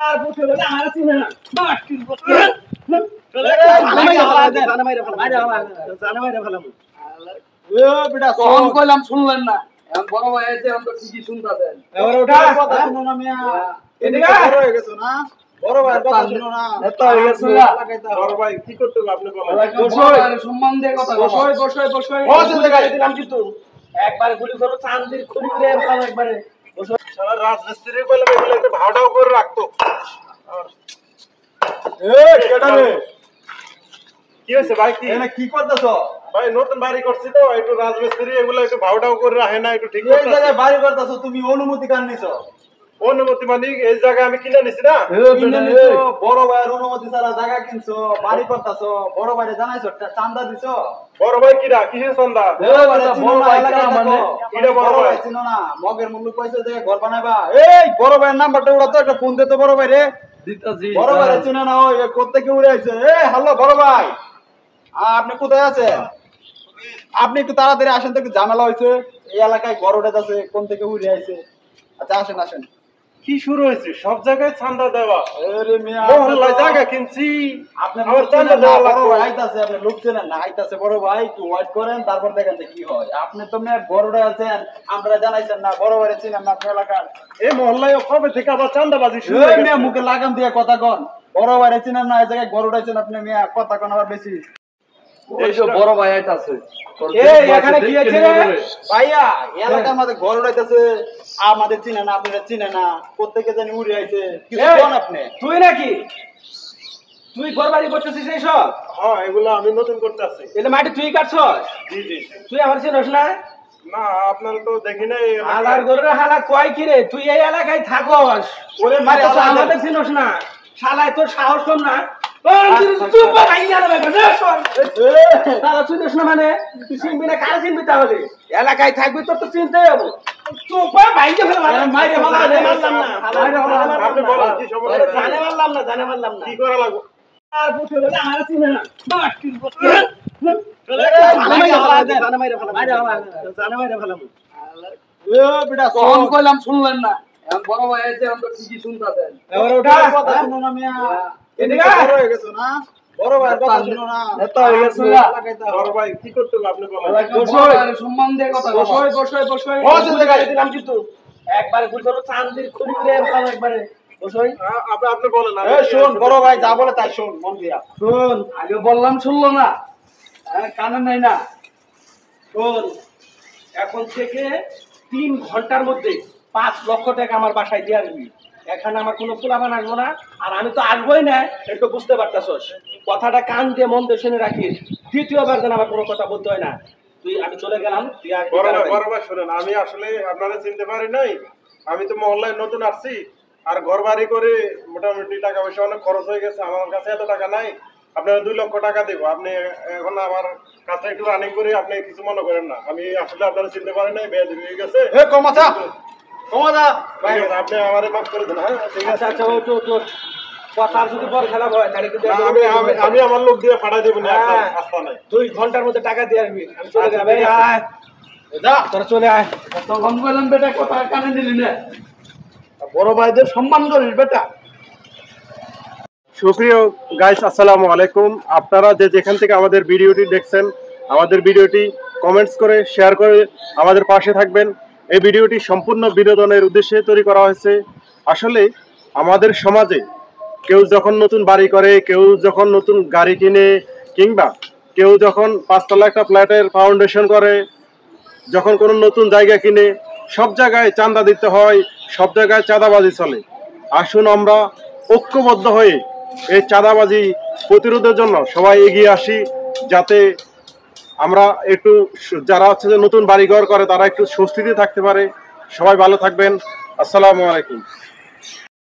আর বসে বলে আমার চিনে না বাট কি চলে জানা মাইরে ভালো বেটা কোন কইলাম শুনলেন না এখন বড় ভাই আছে এখন তো ঠিকই শুনতাছেন এবারে ওঠা কথা শুনো না মিয়া এদিকে বড় হয়ে গেছো না বড় ভাই কথা শুনো না এত হয়ে গেছে বড় ভাই কি করতে হবে আপনি বলেন বসই সম্মান দিয়ে কথা বসই বসে গাড়ি দিলাম কিন্তু একবারে গুলি করো চান্দির খুলি করে এরকম একবারে বসই সারা রাজমিস্ত্রি কইলে এগুলো একটু ভাড়াও করে রাখতো এই কেডা রে কি হইছে ভাই কি এনে কি করতেছো ভাই নতুন বাড়ি করছি তো একটু রাজমিস্ত্রি এগুলো একটু ভাড়াও করে রাখে না একটু ঠিক আছে এই জায়গায় বাড়ি করতেছো তুমি অনুমতি কার নিছো অনুমতি মানে এই জায়গা আমি কিনে নিছি না কিনে নিছো বড় ভাইয়ের অনুমতি ছাড়া জায়গা কিনছো বাড়ি করতেছো বড় ভাইরে জানাইছো চাঁদা দিছো বড় ভাই কিরা কিসের চাঁদা বড় ভাই মানে এটা বড় ভাই চিনো না মগের মূল্য পয়সা দিয়ে ঘর বানাইবা এই বড় ভাইয়ের নাম্বারটা ওরা তো একটা ফোন দে তো বড় ভাই রে দিতাছি বড় ভাই চিনো না ওই কোথা থেকে উড়ে আইছে এই হ্যালো বড় ভাই আপনি কোথায় আছেন আপনি একটু তাড়াতাড়ি আসেন তো একটু ঝামেলা হইছে এই এলাকায় ঘর উঠে যাচ্ছে কোন থেকে উড়ে আইছে আচ্ছা আসেন আসেন কি শুরু হয়েছে সব জায়গায় চাঁদা দেওয়া আরে মিয়া মহল্লায় জায়গা কিনছি আপনি আমার চাঁদা দেওয়া লাগবে আইতাছে আপনি লোক চেনেন না আইতাছে বড় ভাই একটু ওয়েট করেন তারপর দেখেন যে কি হয় আপনি তো মেয়ে বড়রা আছেন আমরা জানাইছেন না বড় ভাইরে চিনেন না আপনার এলাকার এই মহল্লায় কবে থেকে আবার চাঁদাবাজি শুরু হয়ে গেছে মুখে লাগাম দিয়ে কথা কন বড় ভাইরে চিনেন না এই জায়গায় ঘর উঠাইছেন আপনি মেয়ে কথা কন আবার বেশি এই যে বড় ভাই আইতাছে এই এখানে কি আছে রে ভাইয়া এলাকার মধ্যে ঘর উঠাইতেছে আমাদের চিনে না আপনারা চিনে না প্রত্যেককে জানি উড়ে আইছে কি কোন আপনি তুই নাকি তুই ঘর বাড়ি করতেছিস এই সব হ্যাঁ এগুলো আমি নতুন করতেছি এলে মাটি তুই কাটছস জি জি তুই আমার চিনস না না আপনার তো দেখি নাই হালার ঘরে হালা কয় কি রে তুই এই এলাকায় থাকস ওরে মারি আমাদের চিনস না শালায় তোর সাহস কম না চুপ ভাইয়া না তারা চিনিস না মানে তুই চিনবি না কার চিনবি তাহলে এলাকায় থাকবি তোর তো চিনতেই হবে চুপ ভাইয়া ফেলে মাইরে মারলাম না আপনি বলেন কি সমস্যা জানে মারলাম না কি করা লাগবে আর বসে বলে আমার চিনে না বাট কি কোন কইলাম শুনলেন না এখন বড় ভাই আছে এখন তো ঠিকই শুনতাছেন এবারে ওঠা কথা শুনো না মিয়া এদিকে বড় হয়ে গেছো না বড় ভাই কথা শুনো না এত হয়ে গেছে বড় ভাই কি করতে হবে আপনি বলেন বসই সম্মান দিয়ে কথা বসই বসে গাড়ি দিলাম কিন্তু একবারে গুলি করো চান্দির খুলি করে এরকম একবারে বসই আপনি বলেন এই শুন বড় ভাই যা বলে তাই শুন মন দিয়া শুন আগে বললাম শুনলো না কানে নাই না শোন এখন থেকে 3 ঘন্টার মধ্যে 5 লক্ষ টাকা আমার বাসায় দিয়ে আসবি এখানে আমার কোনো পোলাপান আসবো না আর আমি তো আসবোই না একটু বুঝতে পারতাছস কথাটা কান দিয়ে মন দিয়ে শুনে রাখিস দ্বিতীয়বার যেন আমার কোনো কথা বলতে হয় না তুই আমি চলে গেলাম তুই বড় ভাই শুনেন আমি আসলে আপনারা চিনতে পারি নাই আমি তো মহল্লায় নতুন আসছি আর ঘর বাড়ি করে মোটামুটি টাকা পয়সা অনেক খরচ হয়ে গেছে আমার কাছে এত টাকা নাই আপনারা 2 লক্ষ টাকা দেব আপনি এখন আমার কাছে একটু রানিং করে আপনি কিছু মনে করেন না আমি আসলে আপনারা চিনতে পারি নাই বেয়াদবি হয়ে গেছে এ কমাচা ভাই আপনি আমারে মাফ করে দেন হ্যাঁ ঠিক আছে আচ্ছা ও তো কথা যদি পরে খেলা হয় তাহলে কিন্তু আমি আমার লোক দিয়ে ফাড়া দেব না রাস্তা নাই 2 ঘন্টার মধ্যে টাকা দিয়ে আসবি আমি চলে যাব এই আয় যা তোরা চলে আয় তখন কইলাম বেটা কথা কানে দিলি না বড় ভাইদের সম্মান করিস বেটা সুপ্রিয় গাইস আসসালামু আলাইকুম আপনারা যে যেখান থেকে আমাদের ভিডিওটি দেখছেন আমাদের ভিডিওটি কমেন্টস করে শেয়ার করে আমাদের পাশে থাকবেন এই ভিডিওটি সম্পূর্ণ বিনোদনের উদ্দেশ্যে তৈরি করা হয়েছে আসলে আমাদের সমাজে কেউ যখন নতুন বাড়ি করে কেউ যখন নতুন গাড়ি কিনে কিংবা কেউ যখন 5 তলা একটা ফ্ল্যাটের ফাউন্ডেশন করে যখন কোনো নতুন জায়গা কিনে সব জায়গায় চাঁদা দিতে হয় সব জায়গায় চাঁদাবাজি চলে আসুন আমরা ঐক্যবদ্ধ হয়ে এই চাঁদাবাজি প্রতিরোধের জন্য সবাই এগিয়ে আসি যাতে আমরা একটু যারা হচ্ছে যে নতুন বাড়িঘর করে তারা একটু স্বস্তিতে থাকতে পারে সবাই ভালো থাকবেন আসসালামু আলাইকুম